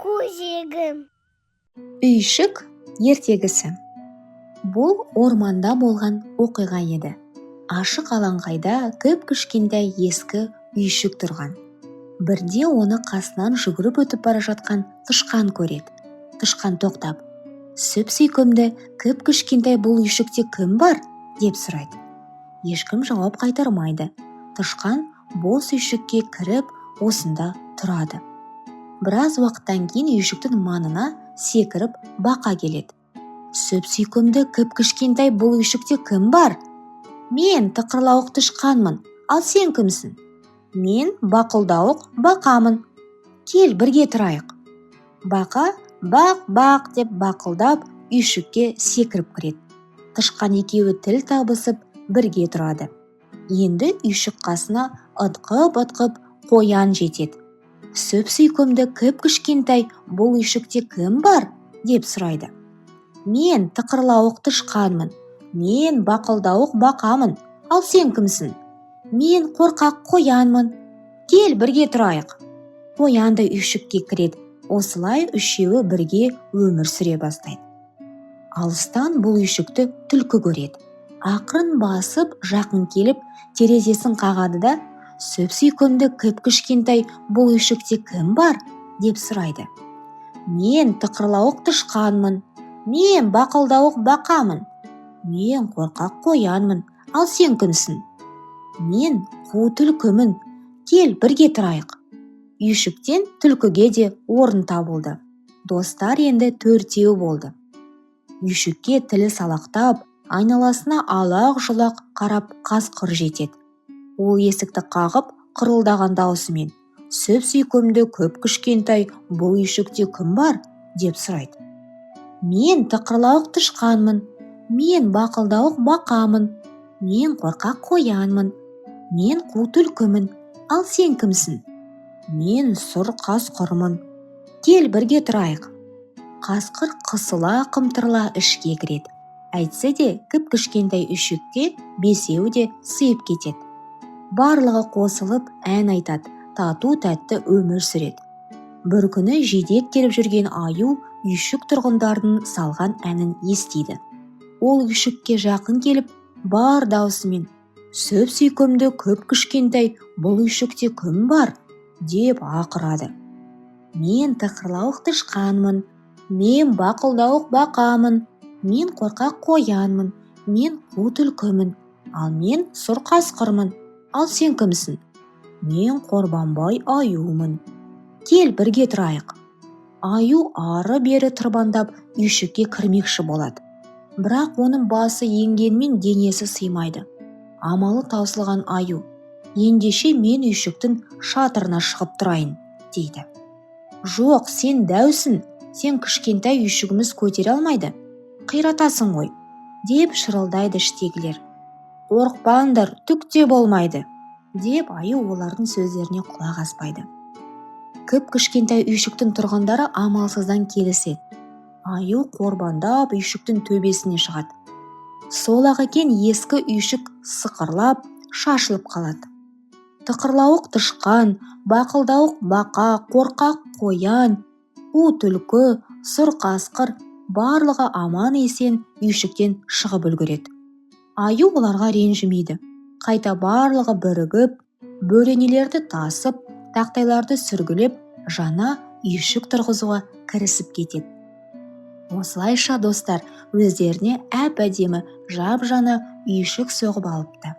көжегім. Үйшік ертегісі. Бұл орманда болған оқиға еді. Ашық алаңқайда кіп-кішкентай ескі үйшік тұрған. Бірде оны қасынан жүгіріп өтіп бара жатқан тышқан көреді. Тышқан тоқтап: "Сүп сүйкімді, кіп-кішкентай бұл үйшікте кім бар?" деп сұрайды. Ешкім жауап қайтармайды. Тышқан бос үйшікке кіріп, осында тұрады. Біраз уақыттан кейін үйшіктің маңына секіріп бақа келеді. "Сүп сүйкімді, кіп-кішкентай бұл үйшікте кім бар?" "Мен тықырлауық тышқанмын, ал сен кімсің?" "Мен бақылдауық бақамын. Кел, бірге тұрайық." Бақа бақ-бақ деп бақылдап үйшікке секіріп кіреді. Тышқан екеуі тіл табысып бірге тұрады. Енді үйшік қасына ытқып қоян жетеді. "Сүп сүйкімді, кіп-кішкентай бұл үйшікте кім бар?" деп сұрайды. "Мен тықырлауық тышқанмын. Мен бақылдауық бақамын. Ал сен кімсің?" "Мен қорқақ қоянмын. Кел, бірге тұрайық." Қоян да үйшікке кіреді. Осылай үшеуі бірге өмір сүре бастайды. Алыстан бұл үйшікті түлкі көреді. Ақырын басып жақын келіп терезесін қағады да: "Сүп сүйкімді, кіп-кішкентай бұл үйшікте кім бар?" деп сұрайды. "Мен тықырлауық тышқанмын. Мен бақылдауық бақамын. Мен қорқақ қоянмын. Ал сен кімсің?" "Мен қу түлкімін. Кел, бірге тұрайық." Үйшіктен түлкіге де орын табылды. Достар енді төртеу болды. Үйшікке тілі салақтап, айналасына алақ-жұлақ қарап қасқыр жетеді. Ол есікті қағып, қырылдаған даусымен: "Сүп сүйкімді, кіп-кішкентай бұл үйшікте кім бар?" деп сұрайды. "Мен тықырлауық тышқанмын. Мен бақылдауық бақамын. Мен қорқақ қоянмын. Мен қу түлкімін. Ал сен кімсің?" "Мен сұр қасқырмын. Кел, бірге тұрайық." Қасқыр қысыла-қымтырыла ішке кіреді. Әйтсе де кіп-кішкентай үйшікке бесеуі де сыйып кетеді. Барлығы қосылып ән айтады, тату-тәтті өмір сүреді. Бір күні жидек теріп жүрген аю үйшік тұрғындардың салған әнін естиді. Ол үйшікке жақын келіп, бар даусымен: "Сүп сүйкімді, кіп-кішкентай бұл үйшікте кім бар?" деп ақырады. "Мен тықырлауық тышқанмын. Мен бақылдауық бақамын. Мен қорқақ қоянмын. Мен қу түлкімін. Ал мен сұр қасқырмын. Ал сен кімсің?" "Мен қорбанбай аюмын. Кел, бірге тұрайық." Аю ары-бері тырбандап үйшікке кірмекші болады. Бірақ оның басы енгенмен денесі сыймайды. Амалы таусылған аю: "Ендеше мен үйшіктің шатырына шығып тұрайын" дейді. "Жоқ, сен дәусің. Сен кішкентай үйшігіміз көтере алмайды. Қиратасың ғой" деп шырылдайды іштегілер. "Қорықпаңдар, түк те болмайды" деп аю олардың сөздеріне құлақ аспайды. Кіп-кішкентай үйшіктің тұрғындары амалсыздан келіседі. Аю қорбандап үйшіктің төбесіне шығады. Сол-ақ екен ескі үйшік сықырлап, шашылып қалады. Тықырлауық тышқан, бақылдауық бақа, қорқақ қоян, қу түлкі, сұр қасқыр барлығы аман-есен үйшіктен шығып үлгереді. Аю оларға ренжімейді. Қайта барлығы бірігіп, бөренелерді тасып, тақтайларды сүргілеп, жаңа үйшік тұрғызуға кірісіп кетеді. Осылайша достар өздеріне әп-әдемі жап-жаңа үйшік соғып алыпты.